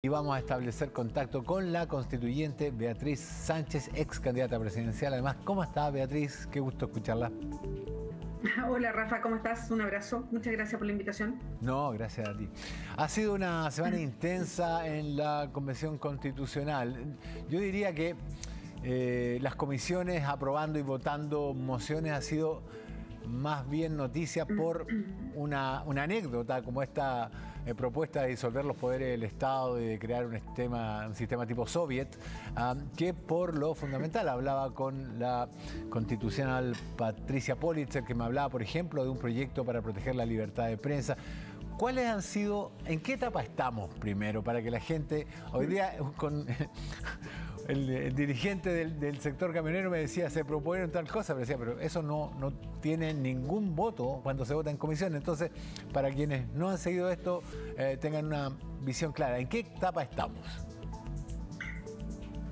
Y vamos a establecer contacto con la constituyente Beatriz Sánchez, ex candidata presidencial. Además, ¿cómo está Beatriz? Qué gusto escucharla. Hola Rafa, ¿cómo estás? Un abrazo. Muchas gracias por la invitación. No, gracias a ti. Ha sido una semana intensa en la Convención Constitucional. Yo diría que las comisiones aprobando y votando mociones ha sido más bien noticia por una anécdota como esta propuesta de disolver los poderes del Estado y de crear un sistema tipo soviet, que por lo fundamental. Hablaba con la constitucional Patricia Politzer, que me hablaba, por ejemplo, de un proyecto para proteger la libertad de prensa. ¿Cuáles han sido, en qué etapa estamos primero, para que la gente, hoy día con el dirigente del sector camionero me decía, se proponen tal cosa, pero decía, pero eso no tiene ningún voto cuando se vota en comisión? Entonces, para quienes no han seguido esto, tengan una visión clara, ¿en qué etapa estamos?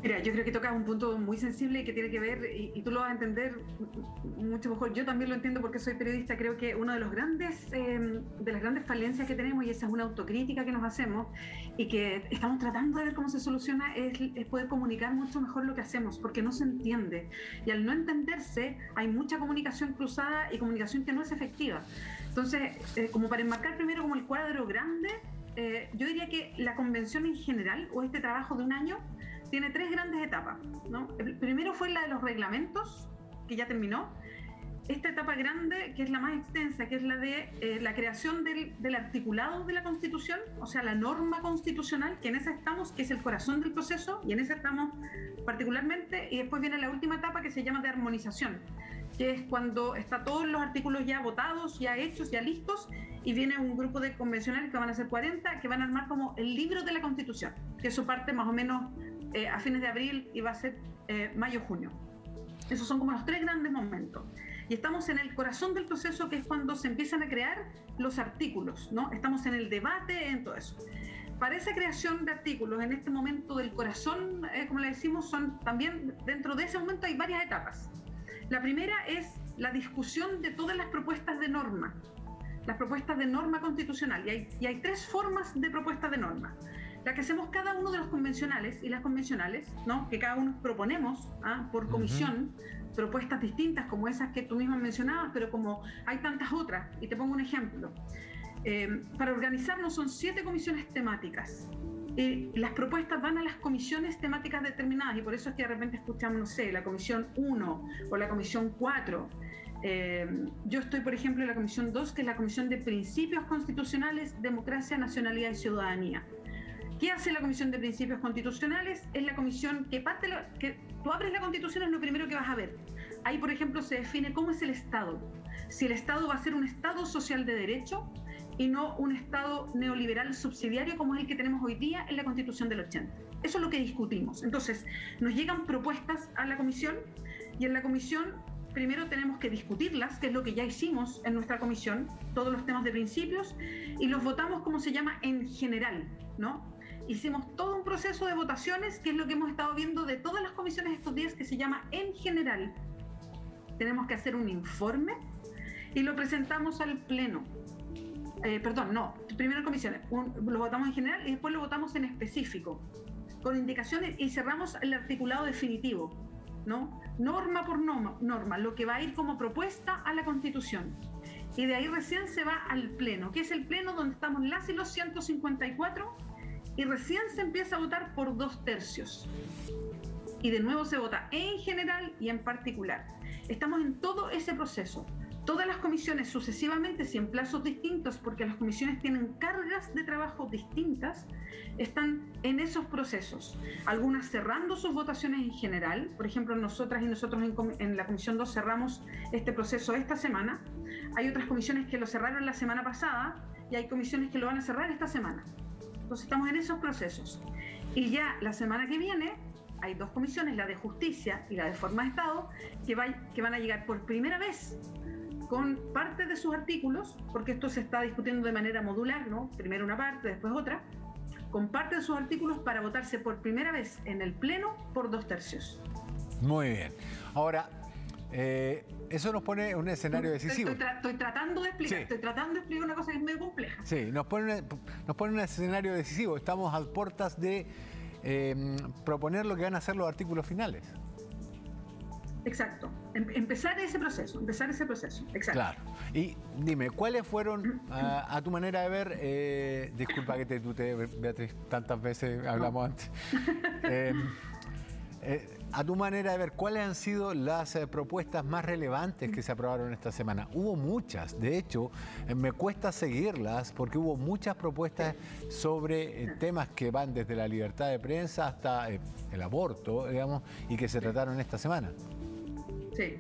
Mira, yo creo que tocas un punto muy sensible que tiene que ver, y tú lo vas a entender mucho mejor. Yo también lo entiendo porque soy periodista. Creo que uno de las grandes falencias que tenemos, y esa es una autocrítica que nos hacemos y que estamos tratando de ver cómo se soluciona, es poder comunicar mucho mejor lo que hacemos, porque no se entiende. Y al no entenderse, hay mucha comunicación cruzada y comunicación que no es efectiva. Entonces, como para enmarcar primero como el cuadro grande, yo diría que la convención en general, o este trabajo de un año, tiene tres grandes etapas, ¿no? El primero fue la de los reglamentos, que ya terminó. Esta etapa grande, que es la más extensa, que es la de la creación del articulado de la Constitución, o sea, la norma constitucional, que en esa estamos, que es el corazón del proceso, y en esa estamos particularmente. Y después viene la última etapa, que se llama de armonización, que es cuando están todos los artículos ya votados, ya hechos, ya listos, y viene un grupo de convencionales, que van a ser 40, que van a armar como el libro de la Constitución, que eso parte más o menos a fines de abril y va a ser mayo-junio. Esos son como los tres grandes momentos. Y estamos en el corazón del proceso, que es cuando se empiezan a crear los artículos, ¿no? Estamos en el debate, en todo eso. Para esa creación de artículos, en este momento del corazón, como le decimos, son también, dentro de ese momento hay varias etapas. La primera es la discusión de todas las propuestas de norma, las propuestas de norma constitucional. Y hay tres formas de propuestas de norma. La que hacemos cada uno de los convencionales y las convencionales, ¿no? Que cada uno proponemos por comisión, propuestas distintas como esas que tú misma mencionabas, pero como hay tantas otras. Y te pongo un ejemplo. Para organizarnos son 7 comisiones temáticas. Las propuestas van a las comisiones temáticas determinadas, y por eso es que de repente escuchamos, no sé, la comisión 1 o la comisión 4. Yo estoy, por ejemplo, en la comisión 2, que es la comisión de principios constitucionales, democracia, nacionalidad y ciudadanía. ¿Qué hace la Comisión de Principios Constitucionales? Es la comisión que tú abres la Constitución, es lo primero que vas a ver. Ahí, por ejemplo, se define cómo es el Estado. Si el Estado va a ser un Estado social de derecho y no un Estado neoliberal subsidiario como es el que tenemos hoy día en la Constitución del 80. Eso es lo que discutimos. Entonces, nos llegan propuestas a la comisión, y en la comisión primero tenemos que discutirlas, que es lo que ya hicimos en nuestra comisión, todos los temas de principios, y los votamos, como se llama, en general, ¿no? Hicimos todo un proceso de votaciones, que es lo que hemos estado viendo de todas las comisiones estos días, que se llama en general. Tenemos que hacer un informe y lo presentamos al pleno. Primero en comisiones, lo votamos en general y después lo votamos en específico, con indicaciones, y cerramos el articulado definitivo, ¿no? Norma por norma, lo que va a ir como propuesta a la Constitución. Y de ahí recién se va al pleno, que es el pleno donde estamos las y los 154, y recién se empieza a votar por 2/3. Y de nuevo se vota en general y en particular. Estamos en todo ese proceso. Todas las comisiones sucesivamente, si en plazos distintos, porque las comisiones tienen cargas de trabajo distintas, están en esos procesos. Algunas cerrando sus votaciones en general. Por ejemplo, nosotros en la Comisión 2 cerramos este proceso esta semana. Hay otras comisiones que lo cerraron la semana pasada y hay comisiones que lo van a cerrar esta semana. Entonces estamos en esos procesos. Y ya la semana que viene hay 2 comisiones, la de Justicia y la de Forma de Estado, que van a llegar por primera vez con parte de sus artículos, porque esto se está discutiendo de manera modular, ¿no? Primero una parte, después otra, con parte de sus artículos para votarse por primera vez en el Pleno por 2/3. Muy bien. Ahora, Eso nos pone en un escenario decisivo. Estoy tratando de explicar, Sí. Estoy tratando de explicar una cosa que es medio compleja. Sí, nos pone en un escenario decisivo. Estamos a puertas de proponer lo que van a ser los artículos finales. Exacto. Empezar ese proceso. Exacto. Claro. Y dime, ¿cuáles fueron, a tu manera de ver, disculpa que te tutee, Beatriz, tantas veces hablamos antes, a tu manera de ver, ¿cuáles han sido las propuestas más relevantes que se aprobaron esta semana? Hubo muchas, de hecho, me cuesta seguirlas porque hubo muchas propuestas sobre temas que van desde la libertad de prensa hasta el aborto, digamos, y que se trataron esta semana. Sí.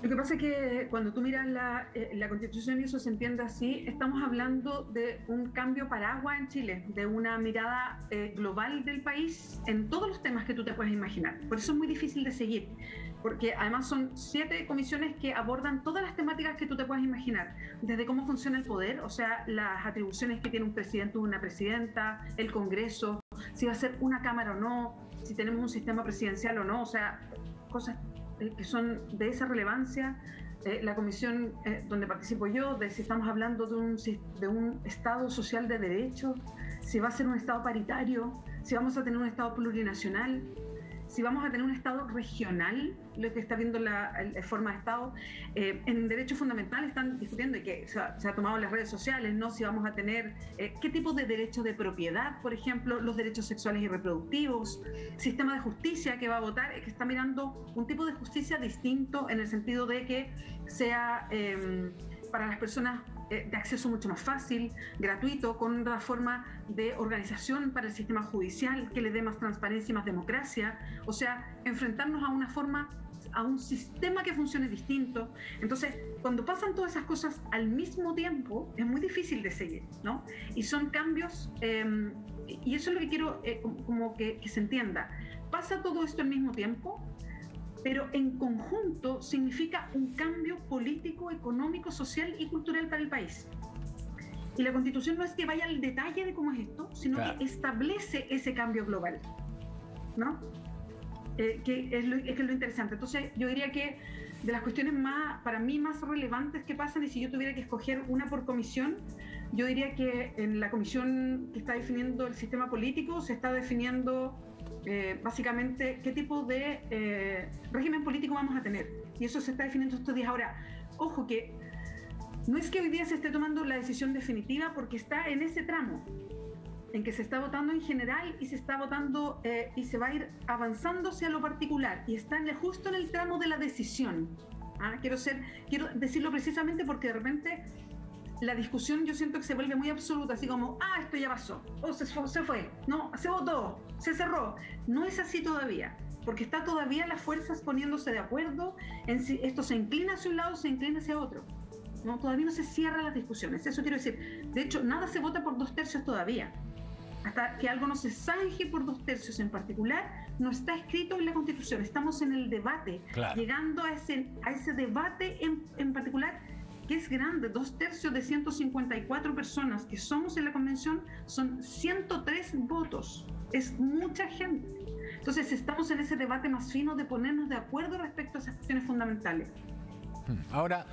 Lo que pasa es que cuando tú miras la Constitución y eso se entiende así, estamos hablando de un cambio paraguas en Chile, de una mirada global del país en todos los temas que tú te puedes imaginar. Por eso es muy difícil de seguir, porque además son 7 comisiones que abordan todas las temáticas que tú te puedes imaginar, desde cómo funciona el poder, o sea, las atribuciones que tiene un presidente o una presidenta, el Congreso, si va a ser una Cámara o no, si tenemos un sistema presidencial o no, o sea, cosas que son de esa relevancia. La comisión donde participo yo, de si estamos hablando de un Estado social de derecho, si va a ser un Estado paritario, si vamos a tener un Estado plurinacional, si vamos a tener un Estado regional, lo que está viendo la forma de Estado. En derechos fundamentales están discutiendo, y que se ha tomado en las redes sociales, ¿no? Si vamos a tener qué tipo de derechos de propiedad, por ejemplo, los derechos sexuales y reproductivos, sistema de justicia que va a votar, que está mirando un tipo de justicia distinto en el sentido de que sea para las personas de acceso mucho más fácil, gratuito, con una forma de organización para el sistema judicial que le dé más transparencia y más democracia. O sea, enfrentarnos a un sistema que funcione distinto. Entonces, cuando pasan todas esas cosas al mismo tiempo, es muy difícil de seguir, ¿no? Y son cambios, y eso es lo que quiero como que se entienda. Pasa todo esto al mismo tiempo, pero en conjunto significa un cambio político, económico, social y cultural para el país. Y la Constitución no es que vaya al detalle de cómo es esto, sino que establece ese cambio global, ¿no? Que es lo interesante. Entonces, yo diría que de las cuestiones para mí más relevantes que pasan, y si yo tuviera que escoger una por comisión, yo diría que en la comisión que está definiendo el sistema político se está definiendo básicamente qué tipo de régimen político vamos a tener, y eso se está definiendo estos días. Ahora, ojo que no es que hoy día se esté tomando la decisión definitiva, porque está en ese tramo en que se está votando en general y se está votando y se va a ir avanzando hacia lo particular, y está justo en el tramo de la decisión. Quiero decirlo precisamente porque de repente la discusión yo siento que se vuelve muy absoluta, así como, esto ya pasó, o se fue, no, se votó, se cerró. No es así todavía, porque está todavía las fuerzas poniéndose de acuerdo en si esto se inclina hacia un lado o se inclina hacia otro. No, todavía no se cierran las discusiones, eso quiero decir. De hecho, nada se vota por 2/3 todavía. Hasta que algo no se zanje por 2/3 en particular, no está escrito en la Constitución. Estamos en el debate, llegando a ese debate en particular, que es grande. 2/3 de 154 personas que somos en la convención son 103 votos. Es mucha gente. Entonces estamos en ese debate más fino de ponernos de acuerdo respecto a esas cuestiones fundamentales. Ahora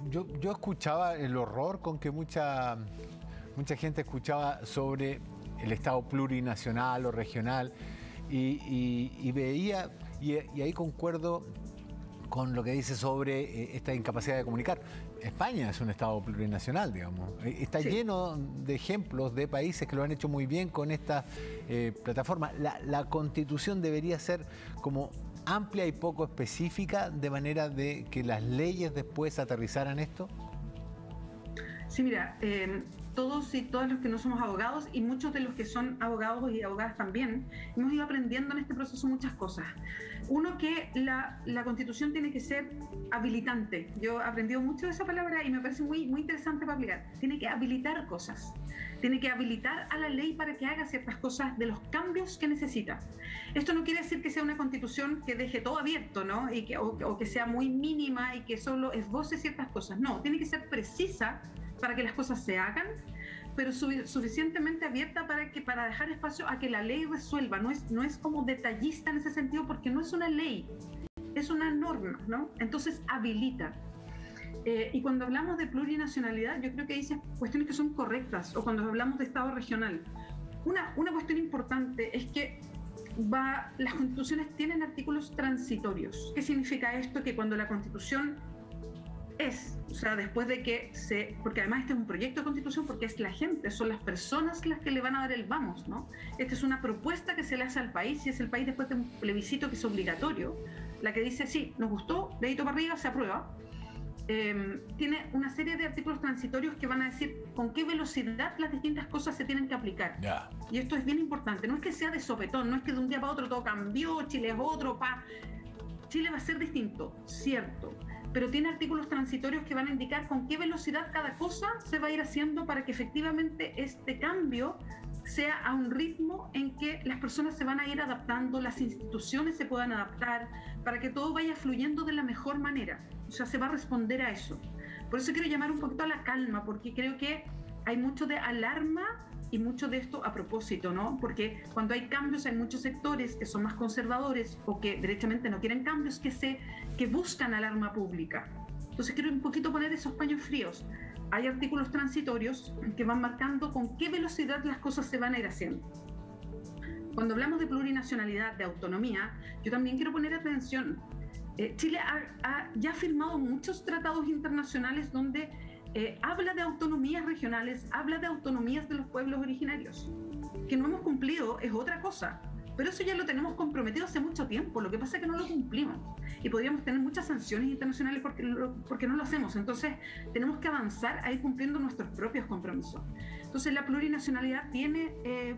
yo escuchaba el horror con que mucha gente escuchaba sobre el Estado plurinacional o regional, y veía, y ahí concuerdo con lo que dice sobre esta incapacidad de comunicar. España es un Estado plurinacional, digamos. Está lleno de ejemplos de países que lo han hecho muy bien con esta plataforma. La Constitución debería ser como amplia y poco específica, de manera de que las leyes después aterrizaran esto. Sí, mira, todos y todas los que no somos abogados, y muchos de los que son abogados y abogadas también, hemos ido aprendiendo en este proceso muchas cosas. Uno, que la Constitución tiene que ser habilitante. Yo he aprendido mucho de esa palabra y me parece muy, muy interesante para aplicar. Tiene que habilitar cosas. Tiene que habilitar a la ley para que haga ciertas cosas de los cambios que necesita. Esto no quiere decir que sea una Constitución que deje todo abierto, ¿no? O que sea muy mínima y que solo esboce ciertas cosas. No, tiene que ser precisa para que las cosas se hagan, pero suficientemente abierta para dejar espacio a que la ley resuelva. No es como detallista en ese sentido, porque no es una ley, es una norma, ¿no? Entonces habilita. Y cuando hablamos de plurinacionalidad, yo creo que hay cuestiones que son correctas, o cuando hablamos de Estado regional. Una cuestión importante es que las constituciones tienen artículos transitorios. ¿Qué significa esto? Que cuando la constitución o sea, después de que porque además este es un proyecto de constitución, porque es la gente, son las personas las que le van a dar el vamos, ¿no? Esta es una propuesta que se le hace al país, y es el país después de un plebiscito que es obligatorio, la que dice, sí, nos gustó, dedito para arriba, se aprueba. Tiene una serie de artículos transitorios que van a decir con qué velocidad las distintas cosas se tienen que aplicar. Yeah. Y esto es bien importante, no es que sea de sopetón, no es que de un día para otro todo cambió, Chile es otro, Chile va a ser distinto, cierto, pero tiene artículos transitorios que van a indicar con qué velocidad cada cosa se va a ir haciendo para que efectivamente este cambio sea a un ritmo en que las personas se van a ir adaptando, las instituciones se puedan adaptar, para que todo vaya fluyendo de la mejor manera. O sea, se va a responder a eso. Por eso quiero llamar un poquito a la calma, porque creo que hay mucho de alarma y mucho de esto a propósito, ¿no? Porque cuando hay cambios hay muchos sectores que son más conservadores o que derechamente no quieren cambios, que buscan alarma pública. Entonces quiero un poquito poner esos paños fríos. Hay artículos transitorios que van marcando con qué velocidad las cosas se van a ir haciendo. Cuando hablamos de plurinacionalidad, de autonomía, yo también quiero poner atención. Chile ya ha firmado muchos tratados internacionales donde habla de autonomías regionales, habla de autonomías de los pueblos originarios. Que no hemos cumplido es otra cosa, pero eso ya lo tenemos comprometido hace mucho tiempo. Lo que pasa es que no lo cumplimos y podríamos tener muchas sanciones internacionales porque no lo hacemos. Entonces tenemos que avanzar a ir cumpliendo nuestros propios compromisos. Entonces la plurinacionalidad tiene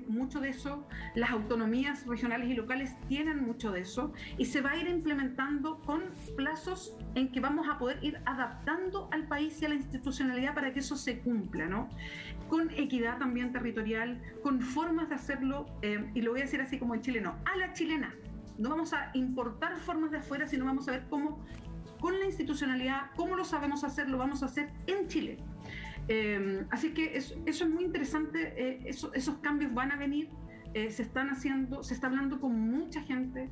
mucho de eso, las autonomías regionales y locales tienen mucho de eso, y se va a ir implementando con plazos en que vamos a poder ir adaptando al país y a la institucionalidad para que eso se cumpla, ¿no? Con equidad también territorial, con formas de hacerlo, y lo voy a decir así como en Chile, no, a la chilena. No vamos a importar formas de afuera, sino vamos a ver cómo, con la institucionalidad, cómo lo sabemos hacer, lo vamos a hacer en Chile. Así que eso es muy interesante, esos cambios van a venir, se están haciendo, se está hablando con mucha gente,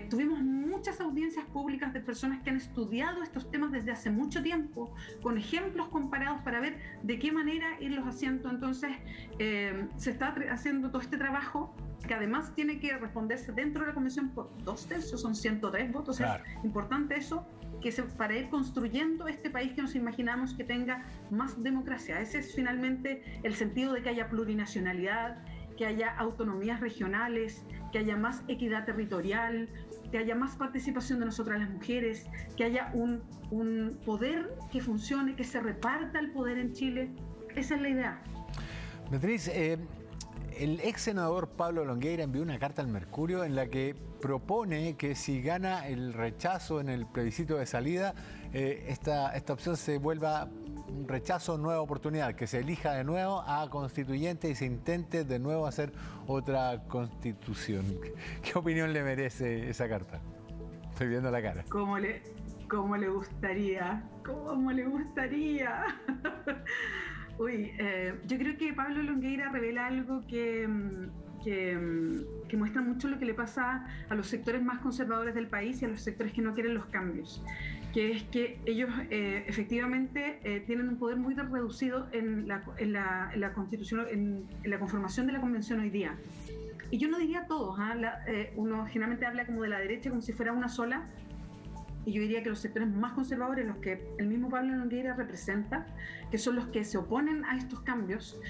tuvimos muchas audiencias públicas de personas que han estudiado estos temas desde hace mucho tiempo, con ejemplos comparados para ver de qué manera irlos haciendo. Entonces se está haciendo todo este trabajo, que además tiene que responderse dentro de la Convención por 2/3, son 103 votos, claro. Es importante eso, para ir construyendo este país que nos imaginamos que tenga más democracia. Ese es finalmente el sentido de que haya plurinacionalidad, que haya autonomías regionales, que haya más equidad territorial, que haya más participación de nosotras las mujeres, que haya un poder que funcione, que se reparta el poder en Chile. Esa es la idea. Beatriz, el ex senador Pablo Longueira envió una carta al Mercurio en la que propone que si gana el rechazo en el plebiscito de salida, esta opción se vuelva un rechazo, nueva oportunidad, que se elija de nuevo a constituyente y se intente de nuevo hacer otra constitución. ¿Qué opinión le merece esa carta? Estoy viendo la cara. ¿Cómo le gustaría? ¿Cómo le gustaría? Uy, yo creo que Pablo Longueira revela algo que muestra mucho lo que le pasa a los sectores más conservadores del país y a los sectores que no quieren los cambios, que es que ellos efectivamente tienen un poder muy reducido en la Constitución, en la conformación de la Convención hoy día. Y yo no diría todos, uno generalmente habla como de la derecha como si fuera una sola, y yo diría que los sectores más conservadores, los que el mismo Pablo Longueira representa, que son los que se oponen a estos cambios,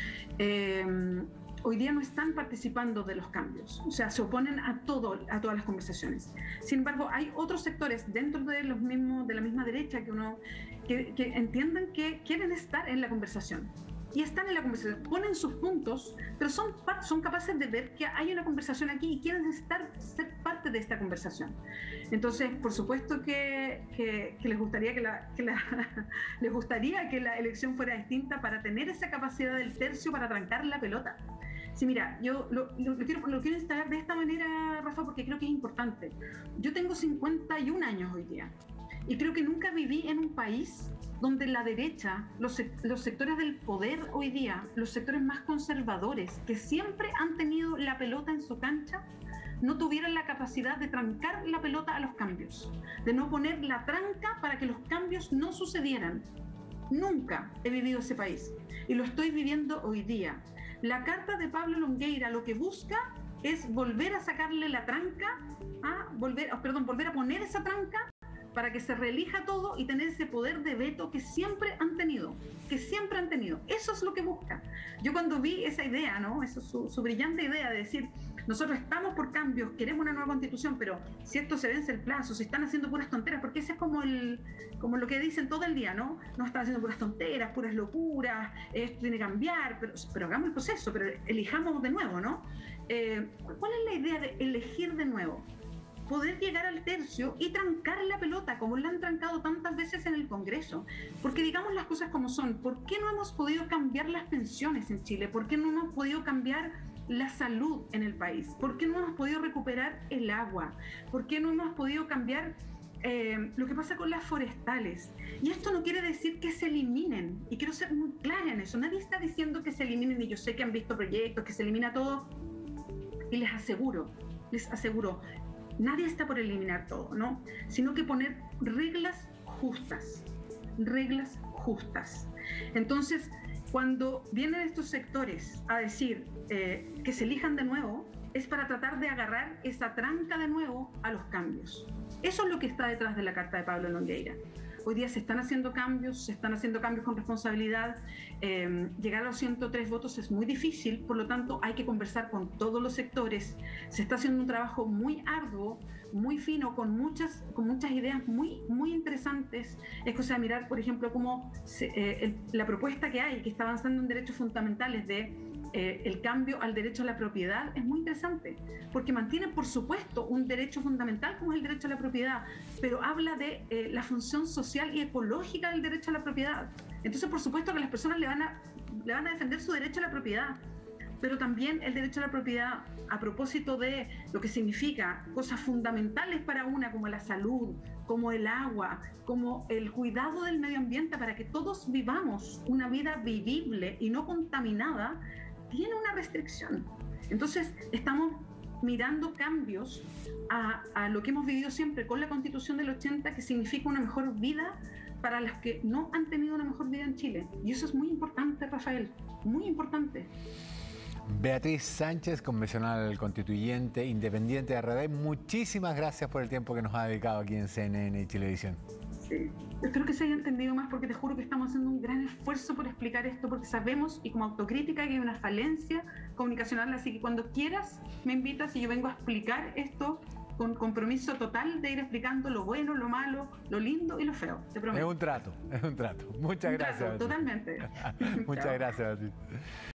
hoy día no están participando de los cambios, o sea, se oponen a todas las conversaciones. Sin embargo, hay otros sectores dentro de la misma derecha que entienden que quieren estar en la conversación. Y están en la conversación, ponen sus puntos, pero son capaces de ver que hay una conversación aquí y quieren ser parte de esta conversación. Entonces, por supuesto que les gustaría les gustaría que la elección fuera distinta para tener esa capacidad del tercio para trancar la pelota. Sí, mira, yo lo quiero instalar de esta manera, Rafa, porque creo que es importante. Yo tengo 51 años hoy día y creo que nunca viví en un país donde la derecha, los sectores del poder hoy día, los sectores más conservadores, que siempre han tenido la pelota en su cancha, no tuvieran la capacidad de trancar la pelota a los cambios, de no poner la tranca para que los cambios no sucedieran. Nunca he vivido ese país y lo estoy viviendo hoy día. La carta de Pablo Longueira lo que busca es volver a sacarle la tranca, volver a poner esa tranca para que se reelija todo y tener ese poder de veto que siempre han tenido. Eso es lo que busca. Yo cuando vi esa idea, ¿no? Su brillante idea de decir, nosotros estamos por cambios, queremos una nueva constitución, pero si esto se vence el plazo, si están haciendo puras tonteras, porque ese es como lo que dicen todo el día, ¿no? No están haciendo puras tonteras, puras locuras, esto tiene que cambiar, pero hagamos el proceso, pero elijamos de nuevo, ¿no? ¿Cuál es la idea de elegir de nuevo? Poder llegar al tercio y trancar la pelota, como la han trancado tantas veces en el Congreso. Porque digamos las cosas como son, ¿por qué no hemos podido cambiar las pensiones en Chile? ¿Por qué no hemos podido cambiar la salud en el país? ¿Por qué no hemos podido recuperar el agua? ¿Por qué no hemos podido cambiar lo que pasa con las forestales? Y esto no quiere decir que se eliminen, y quiero ser muy clara en eso. Nadie está diciendo que se eliminen, y yo sé que han visto proyectos, que se elimina todo, y les aseguro, nadie está por eliminar todo, ¿no? Sino que poner reglas justas. Entonces, cuando vienen estos sectores a decir que se elijan de nuevo, es para tratar de agarrar esa tranca de nuevo a los cambios. Eso es lo que está detrás de la carta de Pablo Longueira. Hoy día se están haciendo cambios con responsabilidad. Llegar a los 103 votos es muy difícil, por lo tanto hay que conversar con todos los sectores. Se está haciendo un trabajo muy arduo, muy fino, con muchas ideas muy interesantes. Es cosa de mirar, por ejemplo, cómo la propuesta que hay, que está avanzando en derechos fundamentales el cambio al derecho a la propiedad, es muy interesante, porque mantiene, por supuesto, un derecho fundamental como es el derecho a la propiedad, pero habla de la función social y ecológica del derecho a la propiedad. Entonces, por supuesto que las personas le van a defender su derecho a la propiedad, pero también el derecho a la propiedad a propósito de lo que significa cosas fundamentales para una, como la salud, como el agua, como el cuidado del medio ambiente, para que todos vivamos una vida vivible y no contaminada, tiene una restricción. Entonces, estamos mirando cambios a lo que hemos vivido siempre con la Constitución del 80, que significa una mejor vida para los que no han tenido una mejor vida en Chile. Y eso es muy importante, Rafael, muy importante. Beatriz Sánchez, convencional constituyente, independiente de RD, muchísimas gracias por el tiempo que nos ha dedicado aquí en CNN y Chilevisión. Sí, espero que se haya entendido más, porque te juro que estamos haciendo un gran esfuerzo por explicar esto, porque sabemos, y como autocrítica, que hay una falencia comunicacional, así que cuando quieras me invitas y yo vengo a explicar esto con compromiso total de ir explicando lo bueno, lo malo, lo lindo y lo feo, te prometo. Es un trato. Muchas gracias. Totalmente. Muchas gracias, Beatriz.